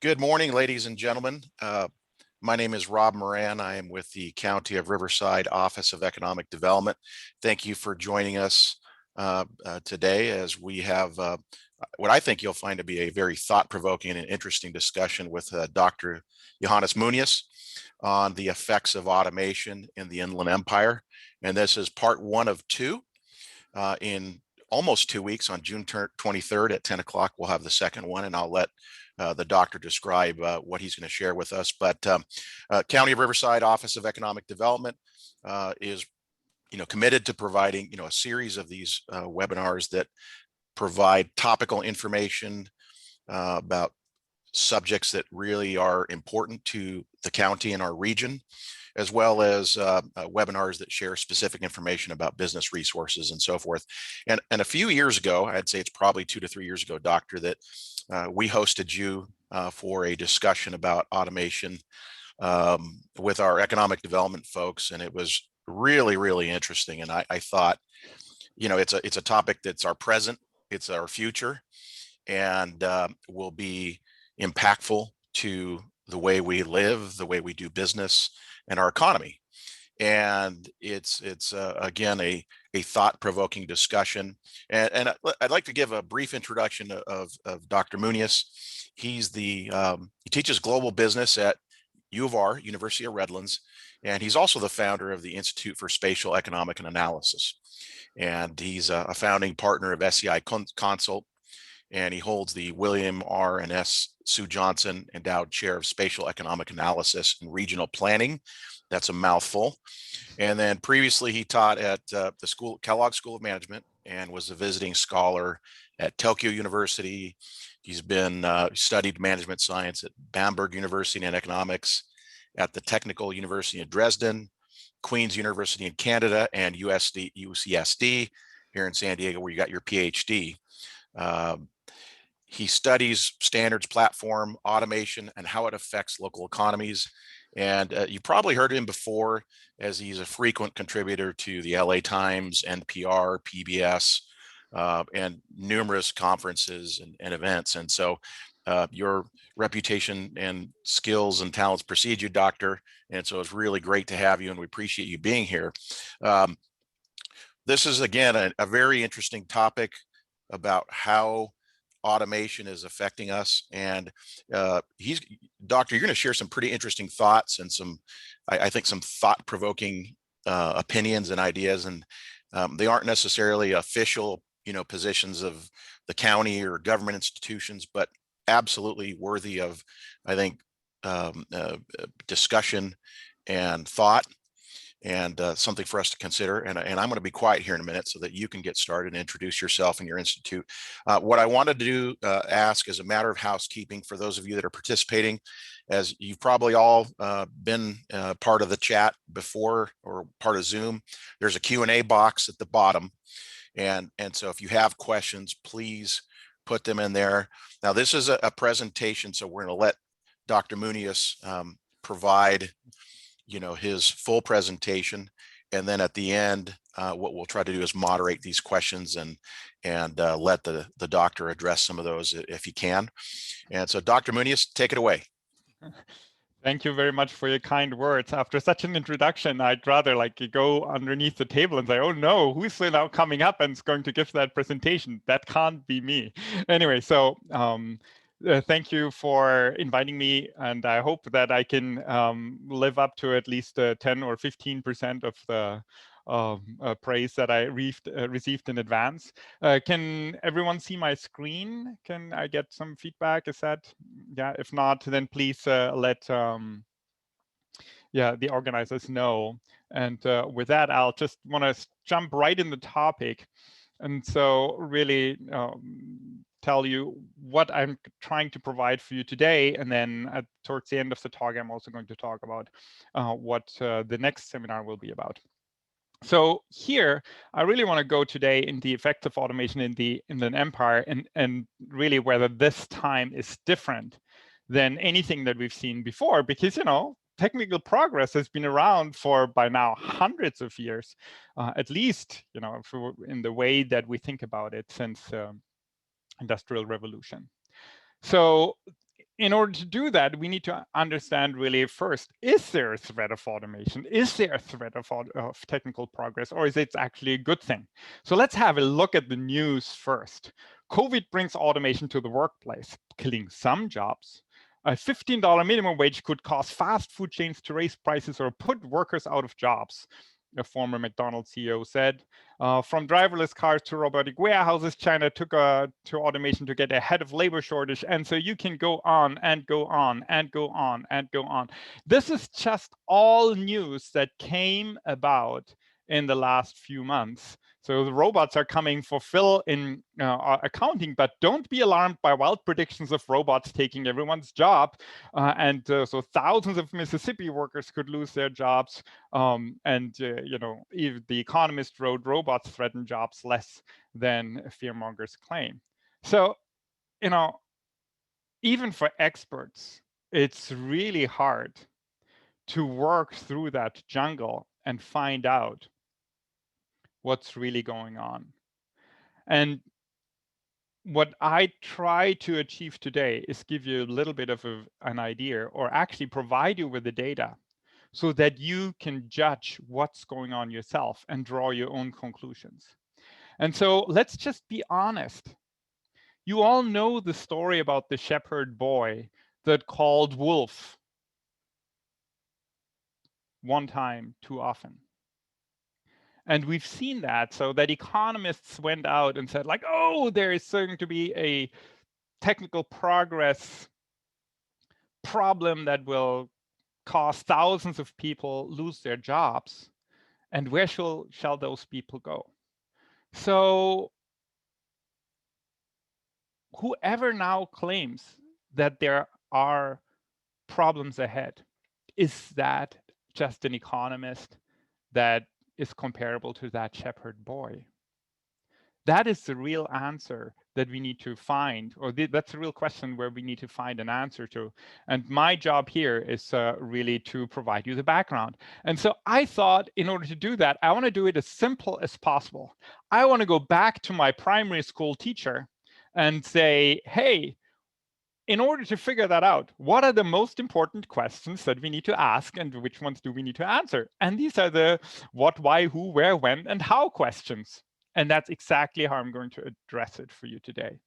Good morning, ladies and gentlemen. My name is Rob Moran. I am with the County of Riverside Office of Economic Development. Thank you for joining us today as we have what I think you'll find to be a very thought-provoking and interesting discussion with Dr. Johannes Moenius on the effects of automation in the Inland Empire. And this is part one of two. In almost 2 weeks, on June 23rd at 10 o'clock, we'll have the second one, and I'll let the doctor describe what he's going to share with us. But County of Riverside Office of Economic Development is committed to providing a series of these webinars that provide topical information about subjects that really are important to the county and our region, as well as webinars that share specific information about business resources and so forth. And a few years ago, I'd say it's probably 2 to 3 years ago, Doctor, that we hosted you for a discussion about automation with our economic development folks, and it was really, really interesting. And I thought, it's a topic that's our present, it's our future, and will be impactful to the way we live, the way we do business, and our economy. And it's again a thought-provoking discussion. And I'd like to give a brief introduction of Dr. Moenius. He teaches global business at U of R, University of Redlands, and he's also the founder of the Institute for Spatial Economic Analysis. And he's a founding partner of SEI Consult, and he holds the William R. and S. Sue Johnson Endowed Chair of Spatial Economic Analysis and Regional Planning. That's a mouthful. And then previously he taught at the Kellogg School of Management and was a visiting scholar at Tokyo University. He's been studied management science at Hamburger University and economics at the Technical University of Dresden, Queen's University in Canada, and UCSD here in San Diego, where you got your PhD. He studies standards platform automation and how it affects local economies. And you probably heard him before, as he's a frequent contributor to the LA Times, NPR, PBS, and numerous conferences and events. And so your reputation and skills and talents precede you, Doctor. And so it's really great to have you, and we appreciate you being here. This is, again, a very interesting topic about how automation is affecting us. And Doctor, you're going to share some pretty interesting thoughts and I think some thought-provoking opinions and ideas. And they aren't necessarily official, positions of the county or government institutions, but absolutely worthy of, I think, discussion and thought, and something for us to consider. And I'm going to be quiet here in a minute so that you can get started and introduce yourself and your institute. What I wanted to do, ask as a matter of housekeeping for those of you that are participating, as you've probably all been part of the chat before or part of Zoom, there's a Q&A box at the bottom. And so if you have questions, please put them in there. Now, this is a presentation, so we're going to let Dr. Moenius provide his full presentation, and then at the end what we'll try to do is moderate these questions and let the doctor address some of those if he can. And so, Dr. Moenius, take it away. Thank you very much for your kind words. After such an introduction, I'd rather go underneath the table and say, oh no, who's now coming up and is going to give that presentation? That can't be me. Anyway, so thank you for inviting me, and I hope that I can live up to at least 10 or 15% of the praise that I received in advance. Can everyone see my screen? Can I get some feedback? Is that, yeah? If not, then please let the organizers know. And with that, I'll just want to jump right in the topic. And so really tell you what I'm trying to provide for you today. And then towards the end of the talk, I'm also going to talk about what the next seminar will be about. So here, I really want to go today in the effects of automation in the Inland Empire, and really whether this time is different than anything that we've seen before, because, technical progress has been around for by now hundreds of years, at least, in the way that we think about it since Industrial Revolution. So in order to do that, we need to understand really first, is there a threat of automation? Is there a threat of technical progress, or is it actually a good thing? So let's have a look at the news first. COVID brings automation to the workplace, killing some jobs. A $15 minimum wage could cause fast food chains to raise prices or put workers out of jobs, a former McDonald's CEO said. From driverless cars to robotic warehouses, China took to automation to get ahead of labor shortage. And so you can go on and go on and go on and go on. This is just all news that came about in the last few months. So the robots are coming for Phil in accounting, but don't be alarmed by wild predictions of robots taking everyone's job. So thousands of Mississippi workers could lose their jobs. Even The Economist wrote, robots threaten jobs less than fearmongers claim. So, even for experts, it's really hard to work through that jungle and find out what's really going on. And what I try to achieve today is give you a little bit of an idea, or actually provide you with the data so that you can judge what's going on yourself and draw your own conclusions. And so let's just be honest. You all know the story about the shepherd boy that called wolf one time too often. And we've seen that, so that economists went out and said, like, oh, there is going to be a technical progress problem that will cause thousands of people lose their jobs. And where shall those people go? So whoever now claims that there are problems ahead, is that just an economist that is comparable to that shepherd boy? That is the real answer that we need to find, or that's the real question where we need to find an answer to. And my job here is really to provide you the background. And so I thought, in order to do that, I want to do it as simple as possible. I want to go back to my primary school teacher and say, hey, in order to figure that out, what are the most important questions that we need to ask, and which ones do we need to answer? And these are the what, why, who, where, when, and how questions. And that's exactly how I'm going to address it for you today.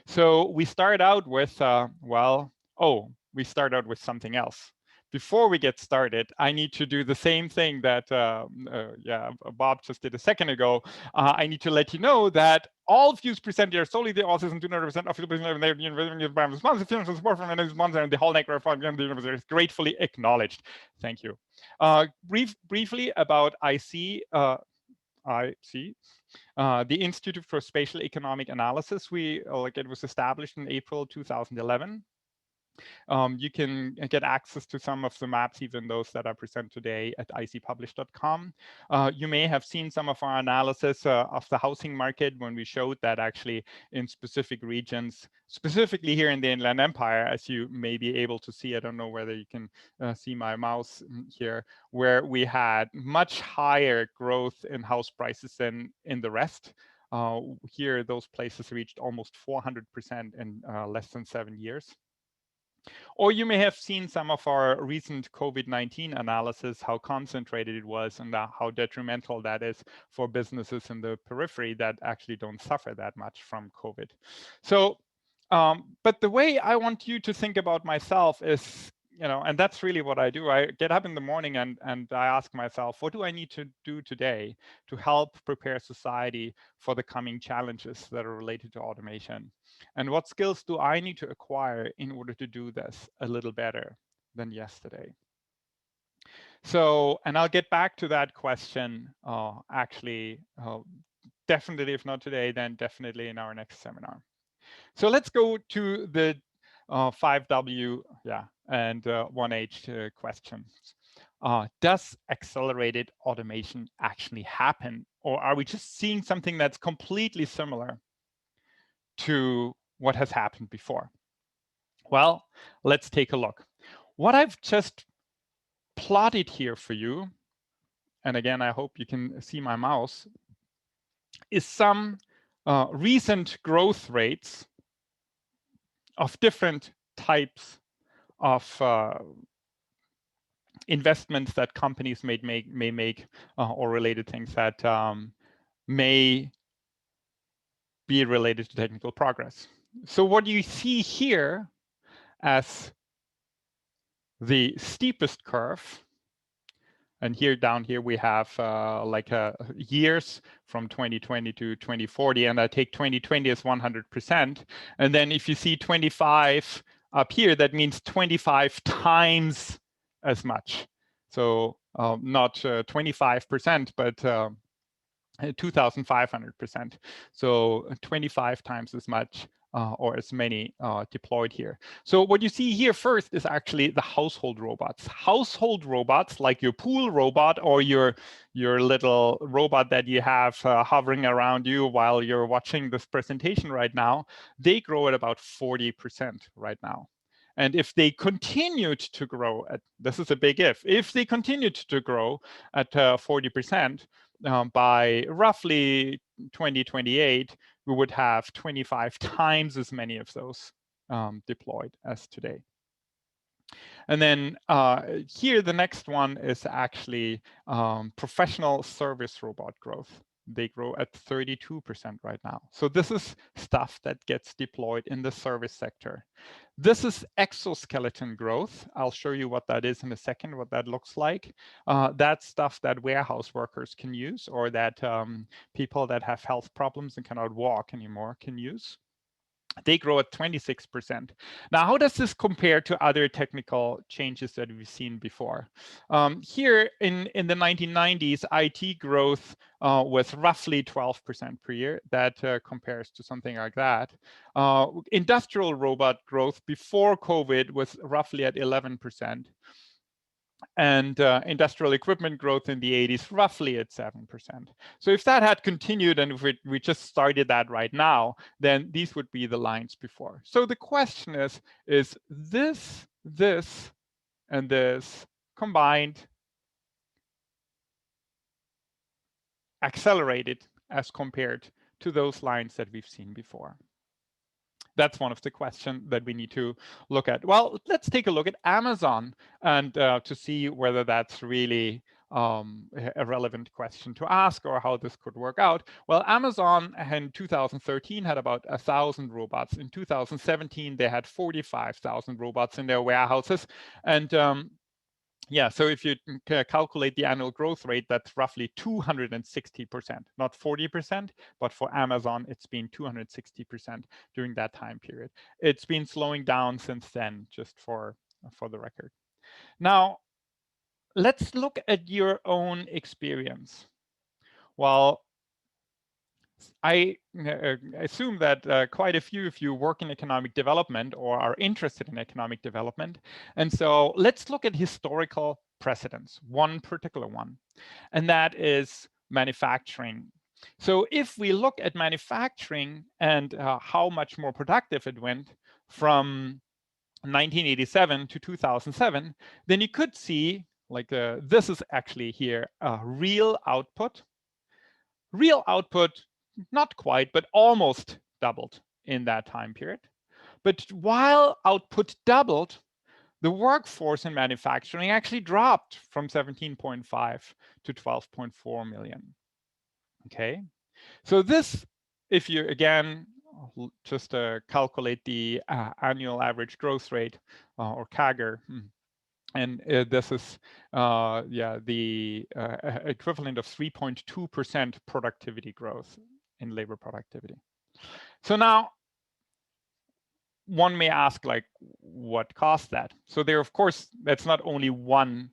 So we start out with, we start out with something else. Before we get started, I need to do the same thing that Bob just did a second ago. I need to let you know that all views presented are solely the authors and do not represent official business of the university. Support from any sponsor, and the whole network of the university is gratefully acknowledged. Thank you. Briefly about ISEA. The Institute for Spatial Economic Analysis. It was established in April 2011. You can get access to some of the maps, even those that I present today, at icpublish.com. You may have seen some of our analysis of the housing market when we showed that actually in specific regions, specifically here in the Inland Empire, as you may be able to see, I don't know whether you can see my mouse here, where we had much higher growth in house prices than in the rest. Here, those places reached almost 400% in less than 7 years. Or you may have seen some of our recent COVID-19 analysis, how concentrated it was and how detrimental that is for businesses in the periphery that actually don't suffer that much from COVID. So, but the way I want you to think about myself is, and that's really what I do. I get up in the morning and I ask myself, what do I need to do today to help prepare society for the coming challenges that are related to automation? And what skills do I need to acquire in order to do this a little better than yesterday? So, and I'll get back to that question definitely, if not today, then definitely in our next seminar. So let's go to the 5W and 1H questions. Does accelerated automation actually happen? Or are we just seeing something that's completely similar to what has happened before? Well, let's take a look. What I've just plotted here for you, and again, I hope you can see my mouse, is some recent growth rates of different types of investments that companies may make or related things that may be related to technical progress. So what you see here as the steepest curve, and here down here we have like years from 2020 to 2040, and I take 2020 as 100%. And then if you see 25 up here, that means 25 times as much. So not 25%, but 2,500%. So 25 times as much or as many deployed here. So what you see here first is actually the household robots. Household robots, like your pool robot or your little robot that you have hovering around you while you're watching this presentation right now, they grow at about 40% right now. And if they continued to grow at, this is a big if they continued to grow at 40%, by roughly 2028, we would have 25 times as many of those deployed as today. And then here, the next one is actually professional service robot growth. They grow at 32% right now. So this is stuff that gets deployed in the service sector. This is exoskeleton growth. I'll show you what that is in a second, what that looks like. That's stuff that warehouse workers can use, or that people that have health problems and cannot walk anymore can use. They grow at 26%. Now, how does this compare to other technical changes that we've seen before? Here in the 1990s, IT growth was roughly 12% per year. That compares to something like that. Industrial robot growth before COVID was roughly at 11%. And industrial equipment growth in the 80s, roughly at 7%. So if that had continued, and if we just started that right now, then these would be the lines before. So the question is this, and this combined accelerated as compared to those lines that we've seen before? That's one of the questions that we need to look at. Well, let's take a look at Amazon and to see whether that's really a relevant question to ask or how this could work out. Well, Amazon in 2013 had about 1,000 robots. In 2017, they had 45,000 robots in their warehouses. And yeah, so if you calculate the annual growth rate, that's roughly 260%, not 40%, but for Amazon, it's been 260% during that time period. It's been slowing down since then, just for the record. Now, let's look at your own experience. Well, I assume that quite a few of you work in economic development or are interested in economic development. And so let's look at historical precedents, one particular one, and that is manufacturing. So if we look at manufacturing and how much more productive it went from 1987 to 2007, then you could see, like this is actually here, real output. Real output, not quite, but almost doubled in that time period. But while output doubled, the workforce in manufacturing actually dropped from 17.5 to 12.4 million. Okay, so this, if you again just calculate the annual average growth rate or CAGR, and this is the equivalent of 3.2% productivity growth in labor productivity. So now one may ask, like, what caused that? So there, of course, that's not only one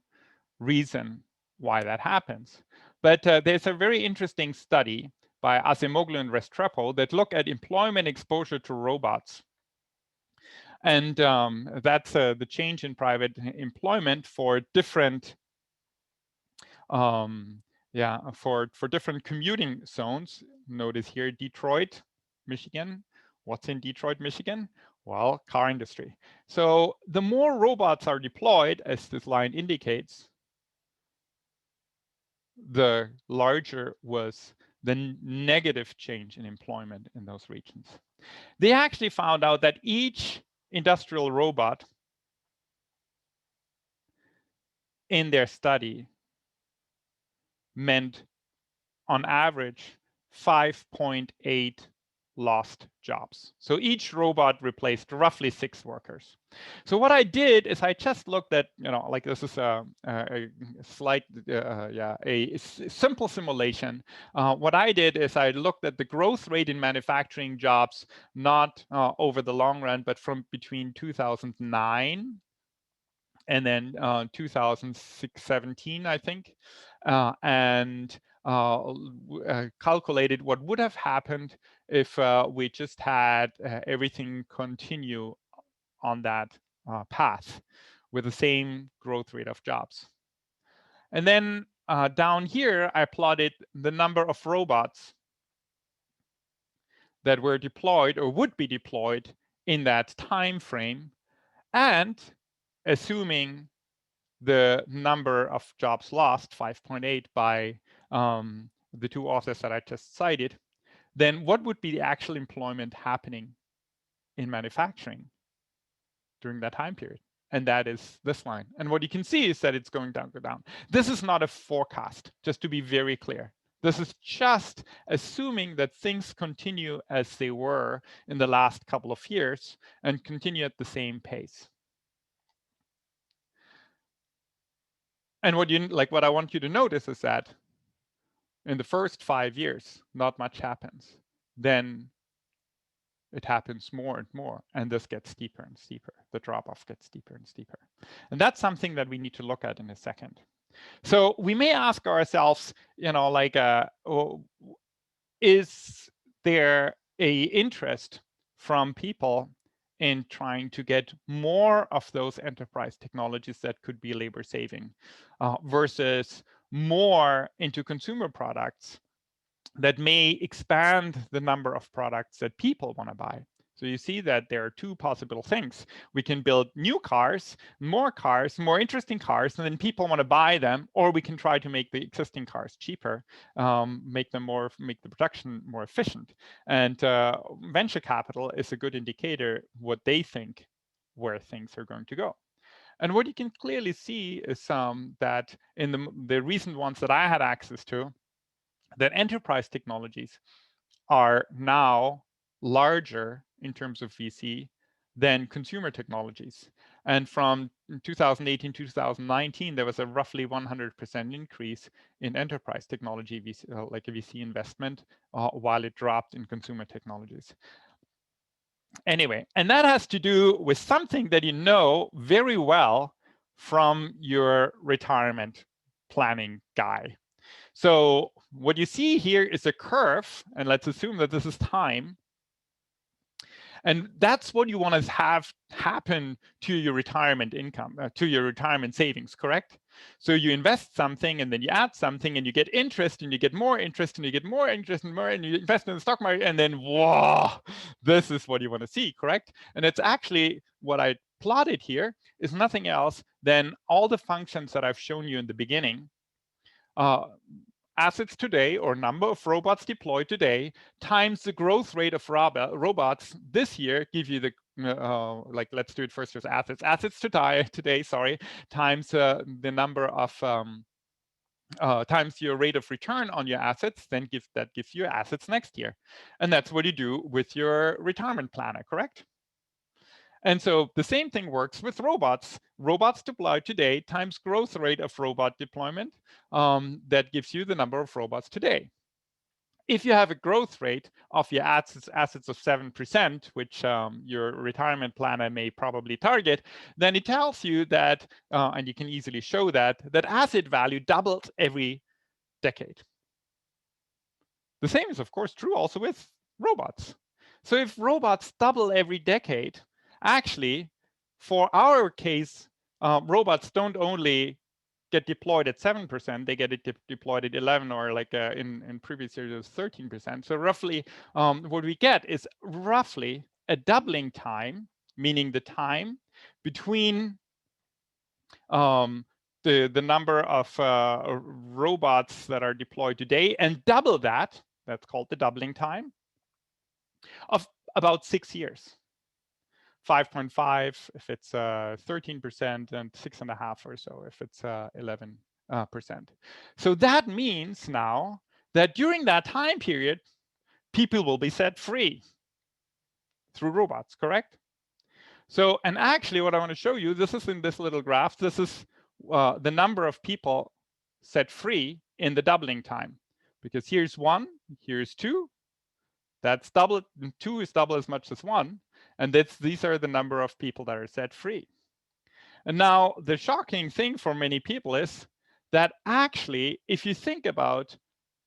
reason why that happens, but there's a very interesting study by Acemoglu and Restrepo that look at employment exposure to robots. And that's the change in private employment for different, for different commuting zones. Notice here, Detroit, Michigan. What's in Detroit, Michigan? Well, car industry. So the more robots are deployed, as this line indicates, the larger was the negative change in employment in those regions. They actually found out that each industrial robot in their study meant, on average, 5.8 lost jobs. So each robot replaced roughly 6 workers. So what I did is I just looked at, like this is a slight, a simple simulation. What I did is I looked at the growth rate in manufacturing jobs, not over the long run, but from between 2009 and then 2017, I think, and calculated what would have happened if we just had everything continue on that path with the same growth rate of jobs. And then down here, I plotted the number of robots that were deployed or would be deployed in that time frame, and assuming the number of jobs lost, 5.8 by the 2 authors that I just cited, then what would be the actual employment happening in manufacturing during that time period? And that is this line. And what you can see is that it's going down, go down. This is not a forecast, just to be very clear. This is just assuming that things continue as they were in the last couple of years and continue at the same pace. And what I want you to notice is that in the first 5 years, not much happens. Then it happens more and more, and this gets steeper and steeper. The drop-off gets steeper and steeper. And that's something that we need to look at in a second. So we may ask ourselves, is there an interest from people in trying to get more of those enterprise technologies that could be labor saving versus more into consumer products that may expand the number of products that people want to buy? So you see that there are 2 possible things. We can build new cars, more interesting cars, and then people want to buy them, or we can try to make the existing cars cheaper, make the production more efficient. And venture capital is a good indicator what they think where things are going to go. And what you can clearly see is that in the recent ones that I had access to, that enterprise technologies are now larger in terms of VC than consumer technologies. And from 2018 to 2019, there was a roughly 100% increase in enterprise technology, like a VC investment, while it dropped in consumer technologies. Anyway, and that has to do with something that you know very well from your retirement planning guy. So what you see here is a curve, and let's assume that this is time. And that's what you want to have happen to your retirement income, to your retirement savings, correct? So you invest something, and then you add something, and you get interest, and you get more interest, and you get more interest, and more, and you invest in the stock market, and then, whoa, this is what you want to see, correct? And it's actually what I plotted here is nothing else than all the functions that I've shown you in the beginning. Assets today, or number of robots deployed today, times the growth rate of robots this year, give you the let's do it first with assets. Assets today, times the number of times your rate of return on your assets, then that gives you assets next year. And that's what you do with your retirement planner, correct? And so the same thing works with robots. Robots deployed today times growth rate of robot deployment, that gives you the number of robots today. If you have a growth rate of your assets of 7%, which your retirement planner may probably target, then it tells you that, and you can easily show that asset value doubles every decade. The same is, of course, true also with robots. So if robots double every decade, actually, for our case, robots don't only get deployed at 7%, they get deployed at 11, or like in previous years, it was 13%. So roughly, what we get is roughly a doubling time, meaning the time between the number of robots that are deployed today, and double that, that's called the doubling time, of about 6 years. 5.5 if it's 13%, and 6.5 or so if it's 11%. So that means now that during that time period, people will be set free through robots, correct? So, and actually what I want to show you, this is in this little graph, this is the number of people set free in the doubling time. Because here's 1, here's 2, that's double, 2 is double as much as 1, and these are the number of people that are set free. And now the shocking thing for many people is that actually, if you think about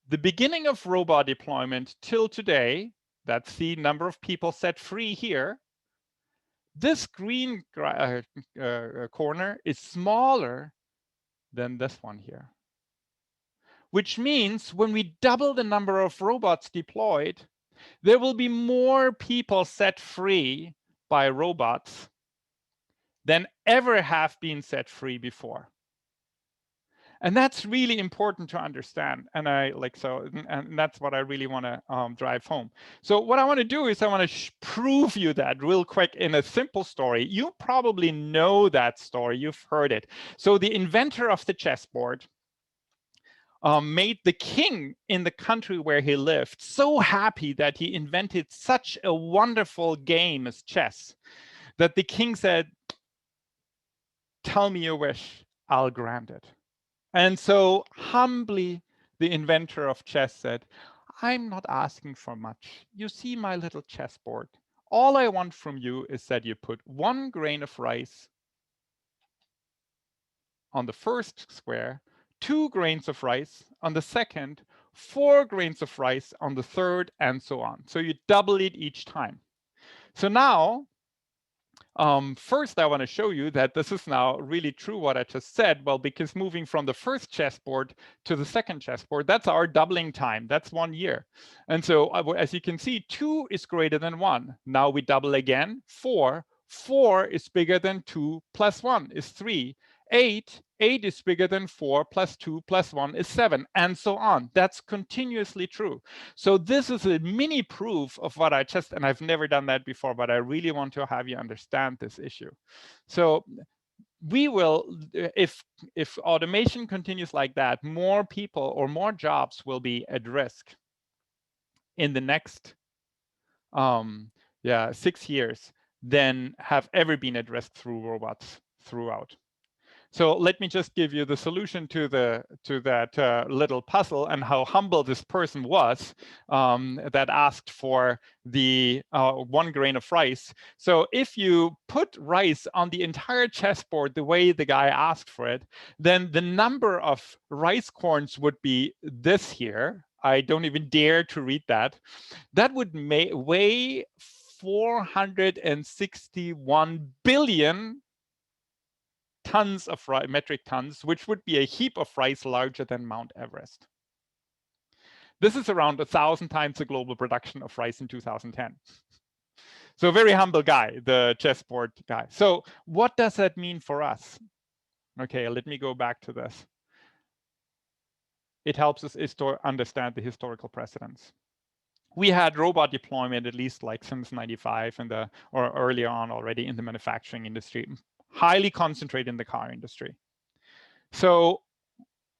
the beginning of robot deployment till today, that's the number of people set free here, this green corner is smaller than this one here. Which means when we double the number of robots deployed, there will be more people set free by robots than ever have been set free before. And that's really important to understand. And and that's what I really want to drive home. So what I want to do is I want to prove you that real quick in a simple story. You probably know that story. You've heard it. So the inventor of the chessboard made the king in the country where he lived so happy that he invented such a wonderful game as chess that the king said, "Tell me your wish, I'll grant it." And so humbly, the inventor of chess said, "I'm not asking for much. You see my little chessboard. All I want from you is that you put 1 grain of rice on the first square, 2 grains of rice on the second, 4 grains of rice on the third, and so on. So you double it each time." So now, first, I want to show you that this is now really true what I just said. Well, because moving from the first chessboard to the second chessboard, that's our doubling time. That's 1 year. And so as you can see, 2 is greater than 1. Now we double again, 4. 4 is bigger than 2 plus 1 is 3. 8 is bigger than 4 plus 2 plus 1 is 7, and so on. That's continuously true. So this is a mini proof of what I just, and I've never done that before, but I really want to have you understand this issue. So we will, if automation continues like that, more people or more jobs will be at risk in the next 6 years than have ever been at risk through robots throughout. So let me just give you the solution to that little puzzle, and how humble this person was that asked for the 1 grain of rice. So if you put rice on the entire chessboard the way the guy asked for it, then the number of rice corns would be this here. I don't even dare to read that. That would weigh 461 billion tons of metric tons, which would be a heap of rice larger than Mount Everest. This is around 1,000 times the global production of rice in 2010. So a very humble guy, the chessboard guy. So what does that mean for us? Okay, let me go back to this. It helps us to understand the historical precedents. We had robot deployment at least like since 95 or earlier on already in the manufacturing industry, highly concentrated in the car industry. So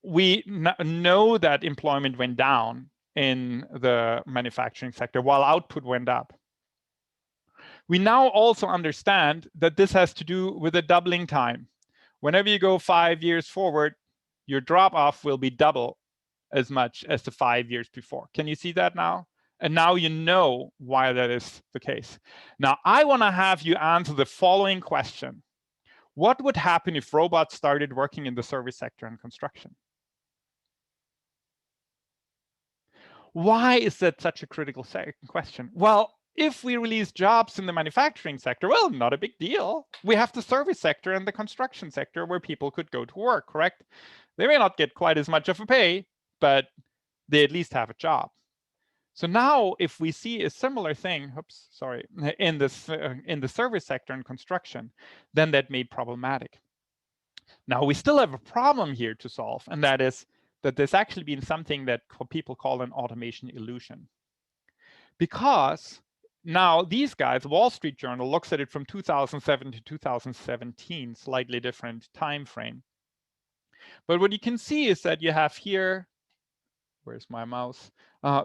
we know that employment went down in the manufacturing sector while output went up. We now also understand that this has to do with a doubling time. Whenever you go 5 years forward, your drop off will be double as much as the 5 years before. Can you see that now? And now you know why that is the case. Now, I want to have you answer the following question. What would happen if robots started working in the service sector and construction? Why is that such a critical question? Well, if we release jobs in the manufacturing sector, well, not a big deal. We have the service sector and the construction sector where people could go to work, correct? They may not get quite as much of a pay, but they at least have a job. So now if we see a similar thing, in the service sector and construction, then that may be problematic. Now we still have a problem here to solve, and that is that there's actually been something that people call an automation illusion. Because Now, these guys, Wall Street Journal looks at it from 2007 to 2017, slightly different time frame. But what you can see is that you have here, where's my mouse?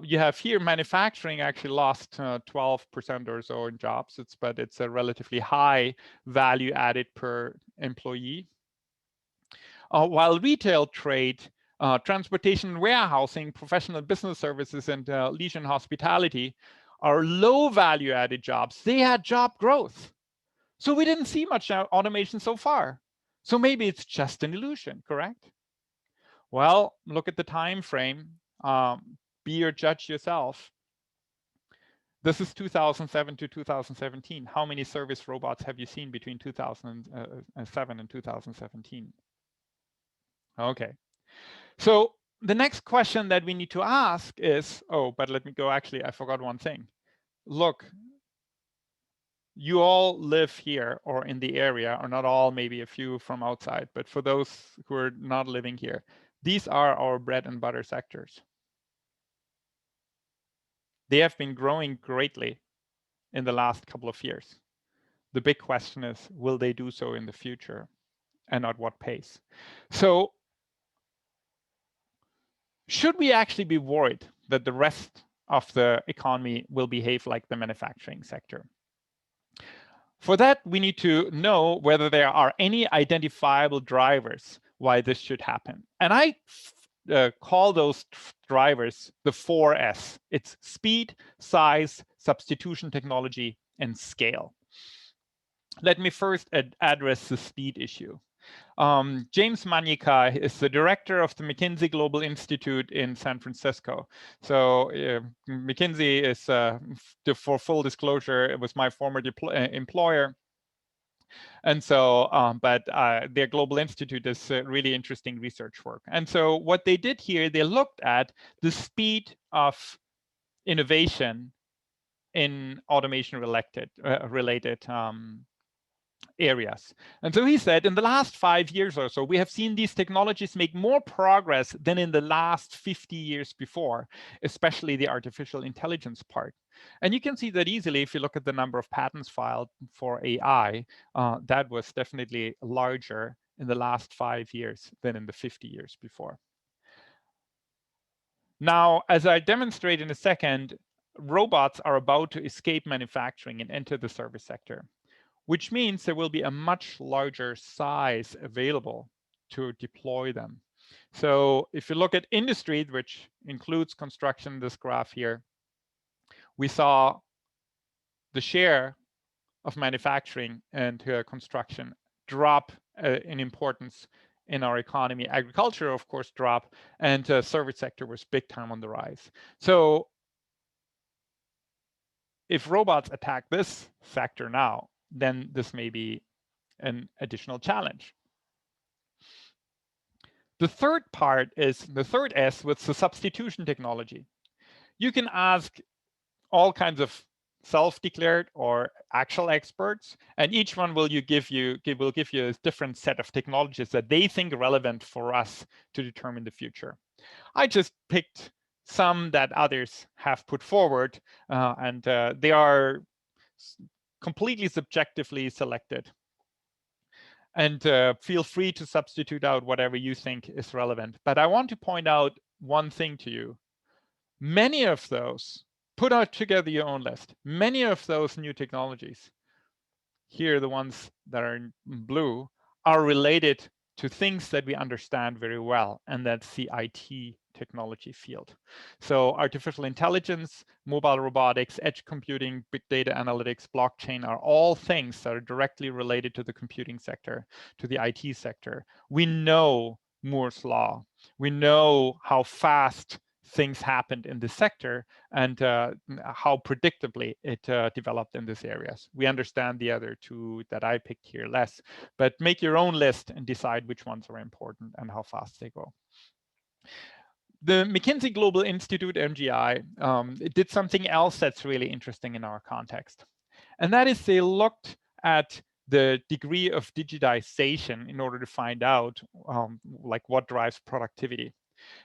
You have here manufacturing actually lost 12% or so in jobs, but it's a relatively high value added per employee. While retail trade, transportation and warehousing, professional business services, and leisure and hospitality are low value added jobs. They had job growth. So we didn't see much automation so far. So maybe it's just an illusion, correct? Well, look at the time frame. Be your judge yourself. This is 2007 to 2017. How many service robots have you seen between 2007 and 2017? Okay. So the next question that we need to ask is, oh, but let me go, actually, I forgot one thing. Look, you all live here or in the area, or not all, maybe a few from outside, but for those who are not living here, these are our bread and butter sectors. They have been growing greatly in the last couple of years. The big question is, will they do so in the future, and at what pace? So should we actually be worried that the rest of the economy will behave like the manufacturing sector? For that, we need to know whether there are any identifiable drivers why this should happen. And I call those drivers the 4S. It's speed, size, substitution technology, and scale. Let me first address the speed issue. James Moenius is the director of the McKinsey Global Institute in San Francisco. So McKinsey is, for full disclosure, it was my former employer. And so, their Global Institute is really interesting research work. And so what they did here, they looked at the speed of innovation in automation related areas. And so he said, in the last 5 years or so, we have seen these technologies make more progress than in the last 50 years before, especially the artificial intelligence part. And you can see that easily if you look at the number of patents filed for AI, that was definitely larger in the last 5 years than in the 50 years before. Now, as I demonstrate in a second, robots are about to escape manufacturing and enter the service sector, which means there will be a much larger size available to deploy them. So if you look at industry, which includes construction, this graph here, we saw the share of manufacturing and construction drop in importance in our economy. Agriculture, of course, drop, and service sector was big time on the rise. So if robots attack this sector now, then this may be an additional challenge. The third part is the third S with the substitution technology. You can ask all kinds of self-declared or actual experts, and each one will give you a different set of technologies that they think relevant for us to determine the future. I just picked some that others have put forward, and they are completely subjectively selected. And feel free to substitute out whatever you think is relevant. But I want to point out one thing to you. Many of those, put out together your own list, many of those new technologies, here the ones that are in blue, are related to things that we understand very well, and that's the IT technology field. So artificial intelligence, mobile robotics, edge computing, big data analytics, blockchain are all things that are directly related to the computing sector, to the IT sector. We know Moore's law. We know how fast things happened in this sector and how predictably it developed in these areas. We understand the other two that I picked here less, but make your own list and decide which ones are important and how fast they go. The McKinsey Global Institute, MGI, it did something else that's really interesting in our context. And that is they looked at the degree of digitization in order to find out like what drives productivity.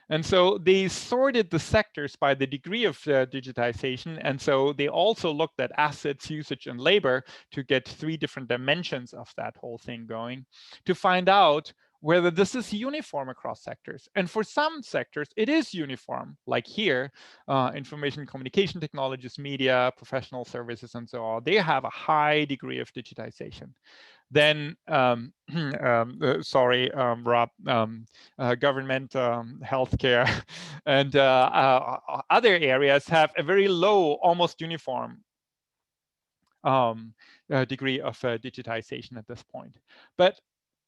And so they sorted the sectors by the degree of digitization. And so they also looked at assets, usage, and labor to get 3 different dimensions of that whole thing going to find out whether this is uniform across sectors. And for some sectors, it is uniform, like here, information communication technologies, media, professional services, and so on. They have a high degree of digitization. Then, sorry, Rob, government, healthcare, and other areas have a very low, almost uniform degree of digitization at this point. But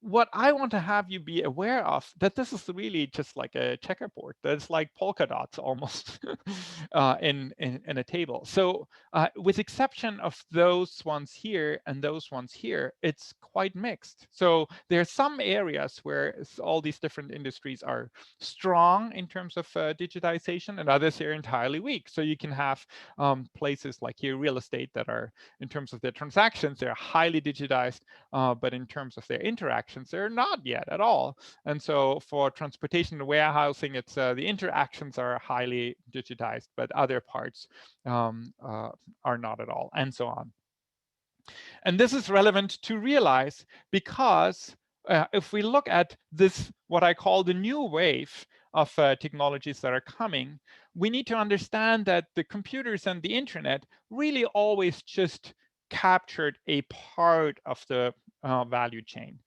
what I want to have you be aware of, that this is really just like a checkerboard. That's like polka dots almost in a table. So with exception of those ones here and those ones here, it's quite mixed. So there are some areas where all these different industries are strong in terms of digitization, and others are entirely weak. So you can have places like here, real estate, that are, in terms of their transactions, they're highly digitized, but in terms of their interactions, they're not yet at all. And so for transportation and warehousing, it's the interactions are highly digitized, but other parts are not at all, and so on. And this is relevant to realize because if we look at this, what I call the new wave of technologies that are coming, we need to understand that the computers and the internet really always just captured a part of the value chain,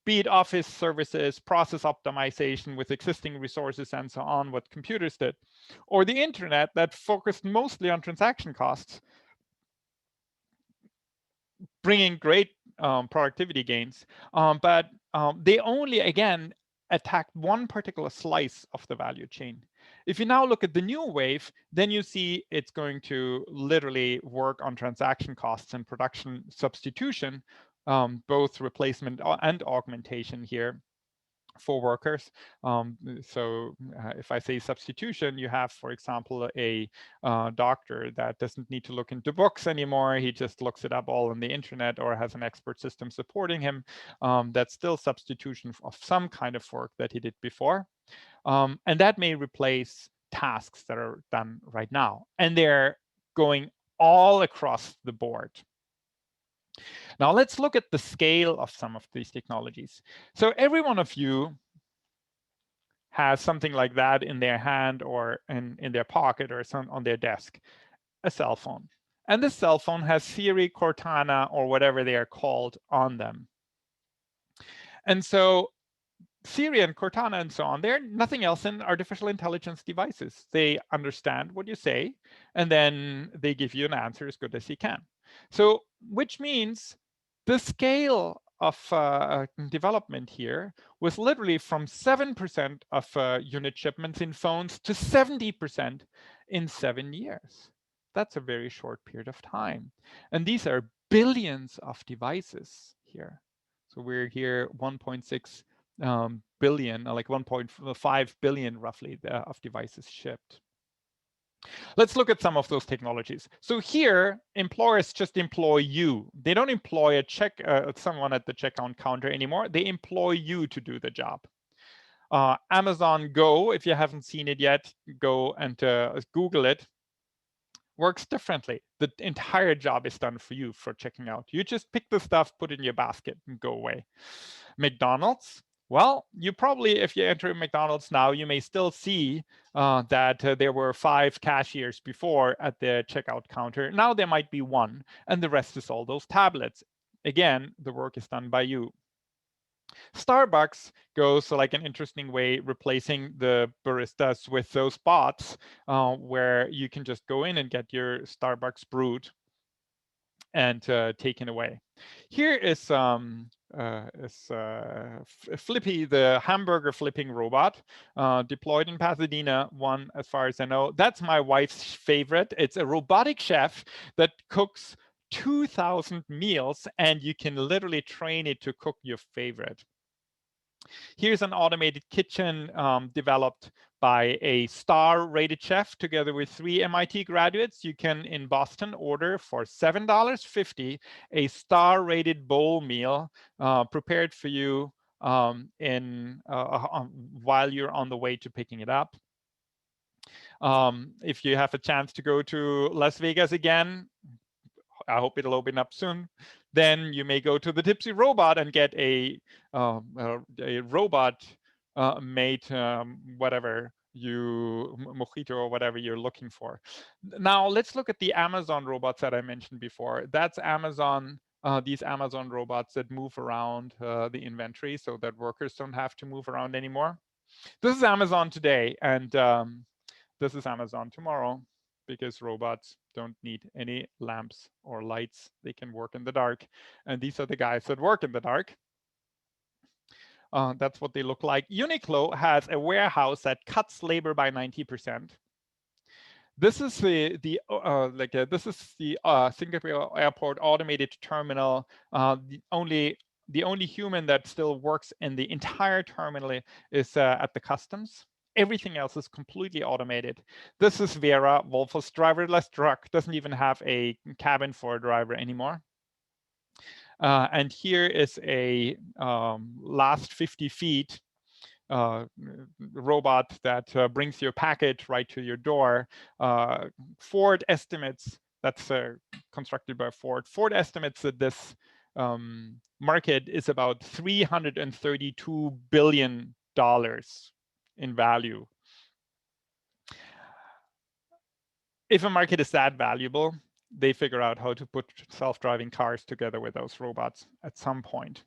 be it office services, process optimization with existing resources, and so on, what computers did, or the internet that focused mostly on transaction costs, bringing great productivity gains, but they only, again, attacked one particular slice of the value chain. If you now look at the new wave, then you see it's going to literally work on transaction costs and production substitution, both replacement and augmentation here for workers. So if I say substitution, you have, for example, a doctor that doesn't need to look into books anymore. He just looks it up all on the internet or has an expert system supporting him. That's still substitution of some kind of work that he did before. And that may replace tasks that are done right now. And they're going all across the board. Now let's look at the scale of some of these technologies. So every one of you has something like that in their hand or in their pocket or some on their desk, a cell phone. And this cell phone has Siri, Cortana, or whatever they are called on them. And so Siri and Cortana and so on, they're nothing else than artificial intelligence devices. They understand what you say, and then they give you an answer as good as you can. So, which means the scale of development here was literally from 7% of unit shipments in phones to 70% in 7 years. That's a very short period of time. And these are billions of devices here. So we're here 1.6 billion, like 1.5 billion roughly of devices shipped. Let's look at some of those technologies. So here, employers just employ you. They don't employ someone at the checkout counter anymore. They employ you to do the job. Amazon Go, if you haven't seen it yet, go and Google it. Works differently. The entire job is done for you for checking out. You just pick the stuff, put it in your basket, and go away. McDonald's, well, you probably, if you enter McDonald's now, you may still see that there were 5 cashiers before at the checkout counter. Now there might be 1, and the rest is all those tablets. Again, the work is done by you. Starbucks goes like an interesting way, replacing the baristas with those bots where you can just go in and get your Starbucks brewed and taken away. Here is Flippy, the hamburger flipping robot, deployed in Pasadena, one as far as I know. That's my wife's favorite. It's a robotic chef that cooks 2,000 meals, and you can literally train it to cook your favorite. Here's an automated kitchen developed by a star-rated chef together with 3 MIT graduates. You can, in Boston, order for $7.50 a star-rated bowl meal prepared for you while you're on the way to picking it up. If you have a chance to go to Las Vegas again, I hope it'll open up soon, then you may go to the Tipsy Robot and get a robot made whatever mojito or whatever you're looking for. Now let's look at the Amazon robots that I mentioned before. That's Amazon. These Amazon robots that move around the inventory so that workers don't have to move around anymore. This is Amazon today, and this is Amazon tomorrow, because robots don't need any lamps or lights. They can work in the dark. And these are the guys that work in the dark. That's what they look like. Uniqlo has a warehouse that cuts labor by 90%. This is the Singapore Airport automated terminal. The only human that still works in the entire terminal is at the customs. Everything else is completely automated. This is Vera, Wolf's driverless truck. Doesn't even have a cabin for a driver anymore. And here is a last 50 feet robot that brings your package right to your door. Ford estimates, that's constructed by Ford. Ford estimates that this market is about $332 billion in value. If a market is that valuable, they figure out how to put self-driving cars together with those robots at some point.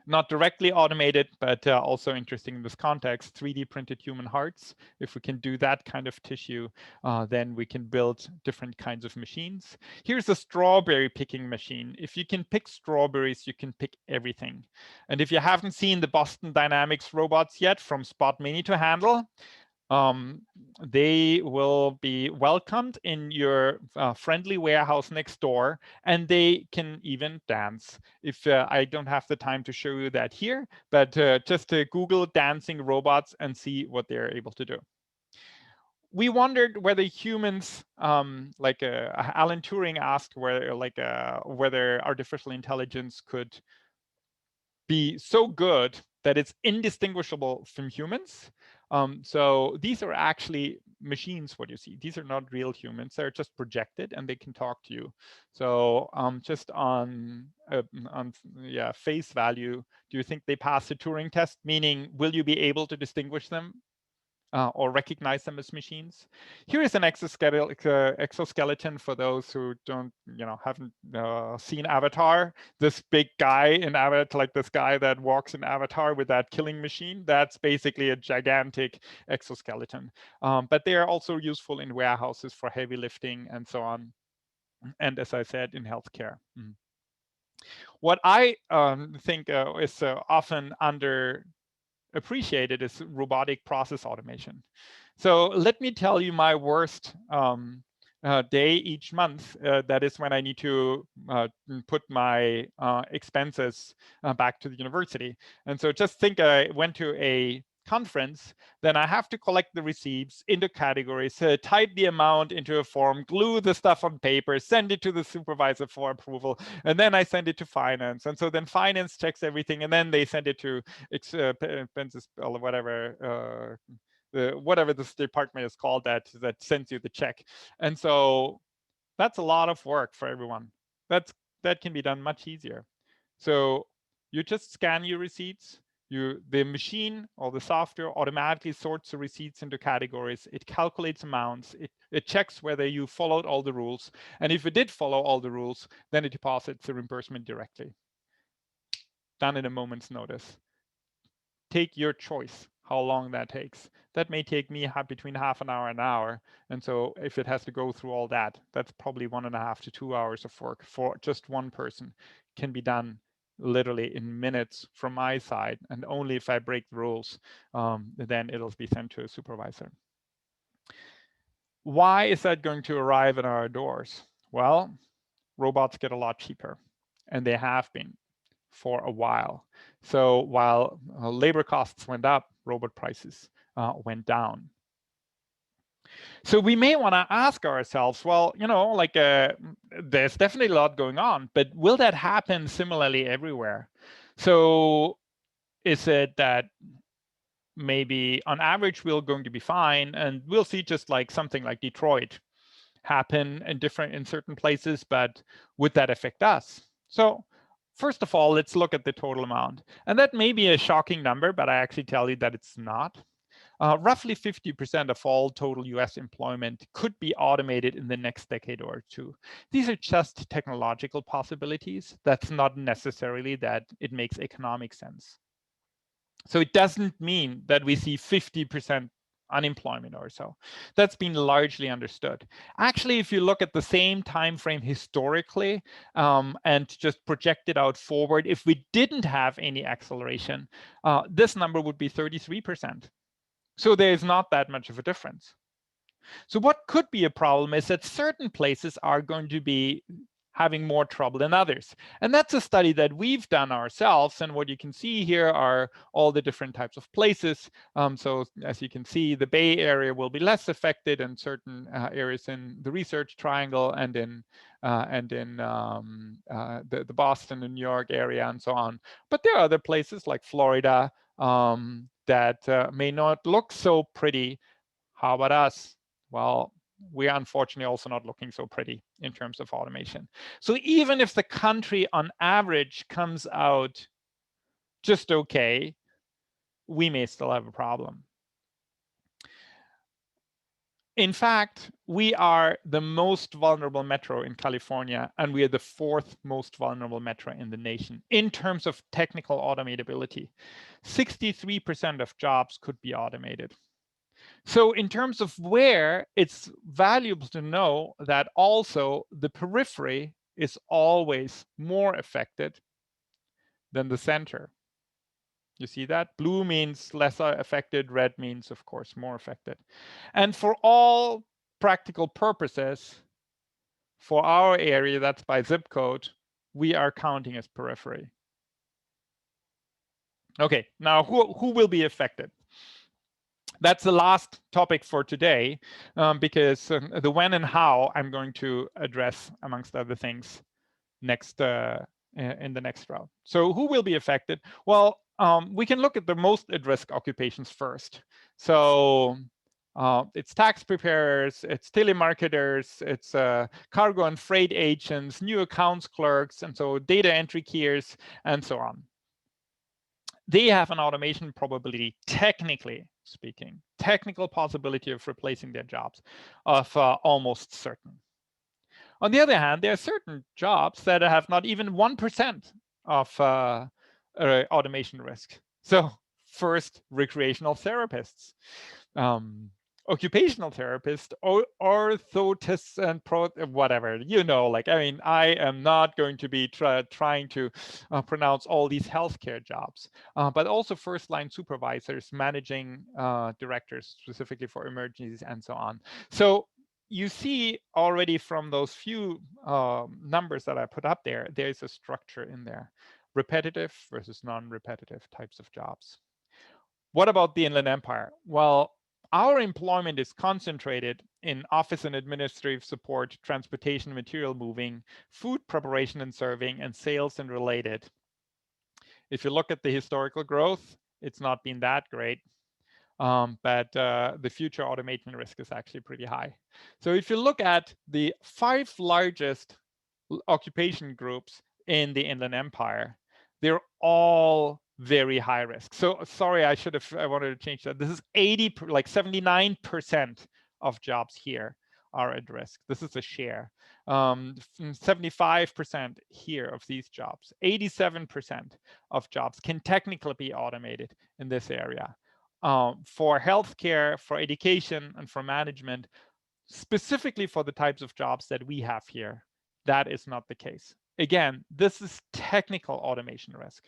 Not directly automated, but also interesting in this context, 3D printed human hearts. If we can do that kind of tissue, then we can build different kinds of machines. Here's a strawberry picking machine. If you can pick strawberries, you can pick everything. And if you haven't seen the Boston Dynamics robots yet, from Spot Mini to Handle, they will be welcomed in your friendly warehouse next door, and they can even dance. If I don't have the time to show you that here, but just Google dancing robots and see what they're able to do. We wondered whether humans, Alan Turing asked whether artificial intelligence could be so good that it's indistinguishable from humans. So these are actually machines, what you see. These are not real humans. They're just projected and they can talk to you. So just on face value, do you think they pass the Turing test? Meaning, will you be able to distinguish them? Or recognize them as machines. Here is an exoskeleton for those who haven't seen Avatar. This big guy in Avatar, like this guy that walks in Avatar with that killing machine, that's basically a gigantic exoskeleton. But they are also useful in warehouses for heavy lifting and so on. And as I said, in healthcare. What I think is often underappreciated is robotic process automation. So let me tell you my worst day each month. That is when I need to put my expenses back to the university. And so just think I went to a conference, then I have to collect the receipts into categories, type the amount into a form, glue the stuff on paper, send it to the supervisor for approval, and then I send it to finance. And so then finance checks everything, and then they send it to expenses or whatever this department is called that sends you the check. And so that's a lot of work for everyone. That can be done much easier. So you just scan your receipts. The machine or the software automatically sorts the receipts into categories. It calculates amounts. It checks whether you followed all the rules. And if it did follow all the rules, then it deposits the reimbursement directly. Done in a moment's notice. Take your choice how long that takes. That may take me between half an hour and an hour. And so if it has to go through all that, that's probably 1.5 to 2 hours of work for just one person. Can be done literally in minutes from my side. And only if I break the rules, then it'll be sent to a supervisor. Why is that going to arrive at our doors? Well, robots get a lot cheaper, and they have been for a while. So while labor costs went up, robot prices went down. So we may want to ask ourselves, well, there's definitely a lot going on, but will that happen similarly everywhere? So is it that maybe on average we're going to be fine, and we'll see just like something like Detroit happen in certain places, but would that affect us? So first of all, let's look at the total amount. And that may be a shocking number, but I actually tell you that it's not. Roughly 50% of all total US employment could be automated in the next decade or two. These are just technological possibilities. That's not necessarily that it makes economic sense. So it doesn't mean that we see 50% unemployment or so. That's been largely understood. Actually, if you look at the same time frame historically and just project it out forward, if we didn't have any acceleration, this number would be 33%. So there's not that much of a difference. So what could be a problem is that certain places are going to be having more trouble than others. And that's a study that we've done ourselves. And what you can see here are all the different types of places. So as you can see, the Bay Area will be less affected, and certain areas in the Research Triangle and in the Boston and New York area and so on. But there are other places like Florida that may not look so pretty. How about us? Well, we are unfortunately also not looking so pretty in terms of automation. So even if the country on average comes out just okay, we may still have a problem. In fact, we are the most vulnerable metro in California, and we are the fourth most vulnerable metro in the nation in terms of technical automatability. 63% of jobs could be automated. So in terms of where, it's valuable to know that also the periphery is always more affected than the center. You see that? Blue means less affected, red means, of course, more affected. And for all practical purposes, for our area, that's by zip code, we are counting as periphery. Okay, now who will be affected? That's the last topic for today, because the when and how I'm going to address, amongst other things, next in the next round. So who will be affected? Well, we can look at the most at-risk occupations first. So it's tax preparers, it's telemarketers, it's cargo and freight agents, new accounts clerks, and so data entry keyers, and so on. They have an automation probability, technically speaking, technical possibility of replacing their jobs of almost certain. On the other hand, there are certain jobs that have not even 1% of automation risk. So first, recreational therapists, occupational therapists, orthotists, and whatever, you know, like, I mean, I am not going to be trying to pronounce all these healthcare jobs, but also first-line supervisors, managing directors, specifically for emergencies and so on. So you see already from those few numbers that I put up there, there's a structure in there. Repetitive versus non-repetitive types of jobs. What about the Inland Empire? Well, our employment is concentrated in office and administrative support, transportation, material moving, food preparation and serving, and sales and related. If you look at the historical growth, it's not been that great. But the future automation risk is actually pretty high. So if you look at the 5 largest occupation groups in the Inland Empire, they're all very high risk. So sorry, I wanted to change that. This is 79% of jobs here are at risk. This is a share. 75% here of these jobs, 87% of jobs can technically be automated in this area. For healthcare, for education, and for management, specifically for the types of jobs that we have here, that is not the case. Again, this is technical automation risk.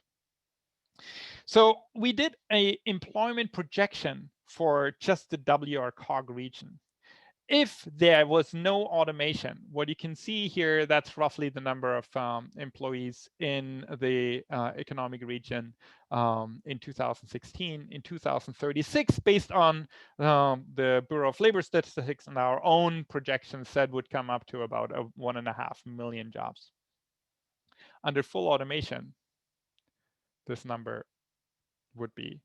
So we did an employment projection for just the WR-COG region. If there was no automation, what you can see here, that's roughly the number of employees in the economic region in 2016. In 2036, based on the Bureau of Labor Statistics and our own projections, that would come up to about 1.5 million jobs. Under full automation, this number would be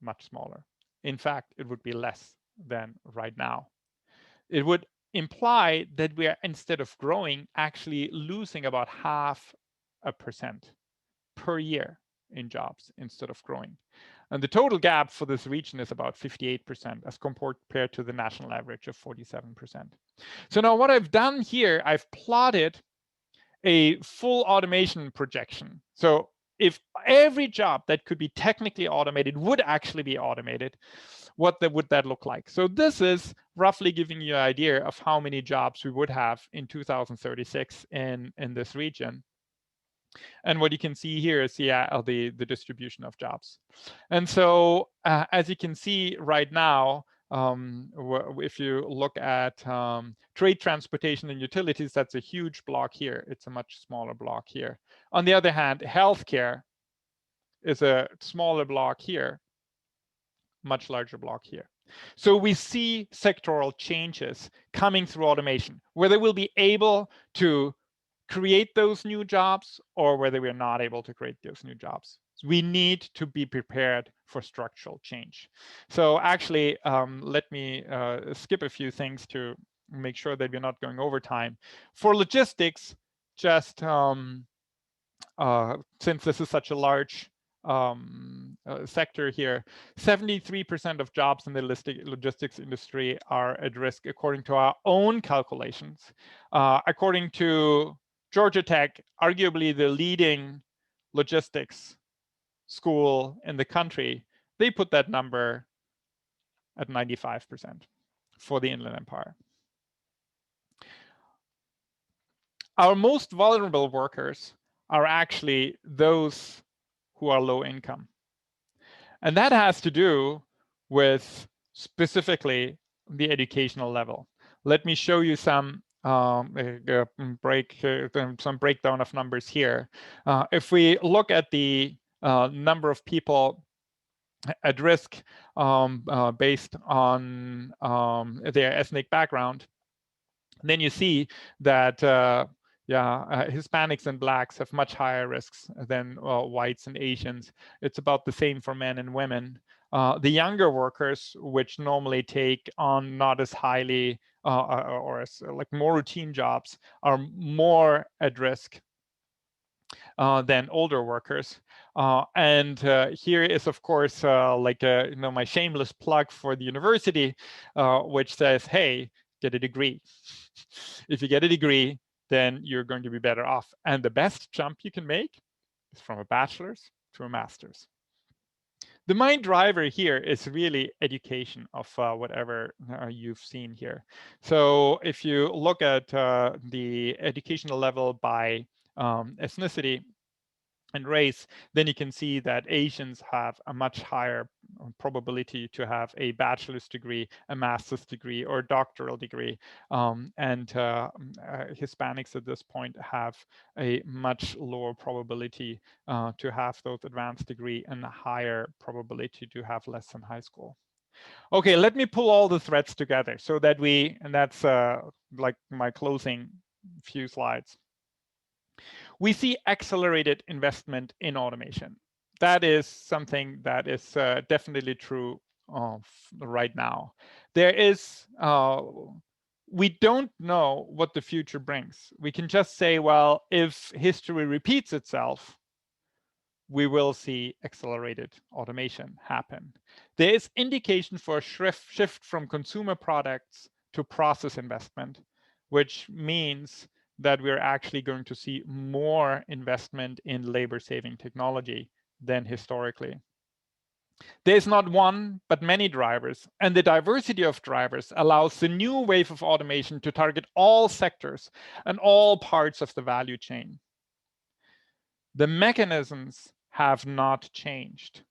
much smaller. In fact, it would be less than right now. It would imply that we are, instead of growing, actually losing about 0.5% per year in jobs instead of growing. And the total gap for this region is about 58% as compared to the national average of 47%. So now what I've done here, I've plotted a full automation projection. So if every job that could be technically automated would actually be automated, what would that look like? So this is roughly giving you an idea of how many jobs we would have in 2036 in this region. And what you can see here is the distribution of jobs. And so as you can see right now, if you look at trade, transportation, and utilities, that's a huge block here. It's a much smaller block here. On the other hand, healthcare is a smaller block here, much larger block here. So we see sectoral changes coming through automation, whether we'll be able to create those new jobs or whether we're not able to create those new jobs. So we need to be prepared for structural change. So actually, let me skip a few things to make sure that we're not going over time. For logistics, just since this is such a large sector here, 73% of jobs in the logistics industry are at risk according to our own calculations. According to Georgia Tech, arguably the leading logistics school in the country, they put that number at 95% for the Inland Empire. Our most vulnerable workers are actually those who are low income. And that has to do with specifically the educational level. Let me show you some breakdown of numbers here. If we look at the number of people at risk based on their ethnic background, then you see that Hispanics and Blacks have much higher risks than whites and Asians. It's about the same for men and women. The younger workers, which normally take on not as highly or as like more routine jobs, are more at risk than older workers. And here is, of course, my shameless plug for the university, which says, hey, get a degree. If you get a degree, then you're going to be better off. And the best jump you can make is from a bachelor's to a master's. The main driver here is really education of whatever you've seen here. So if you look at the educational level by ethnicity and race, then you can see that Asians have a much higher probability to have a bachelor's degree, a master's degree, or a doctoral degree. And Hispanics at this point have a much lower probability to have those advanced degree and a higher probability to have less than high school. Okay, let me pull all the threads together so that and that's like my closing few slides. We see accelerated investment in automation. That is something that is definitely true right now. We don't know what the future brings. We can just say, well, if history repeats itself, we will see accelerated automation happen. There is indication for a shift from consumer products to process investment, which means that we're actually going to see more investment in labor-saving technology than historically. There's not one, but many drivers, and the diversity of drivers allows the new wave of automation to target all sectors and all parts of the value chain. The mechanisms have not changed.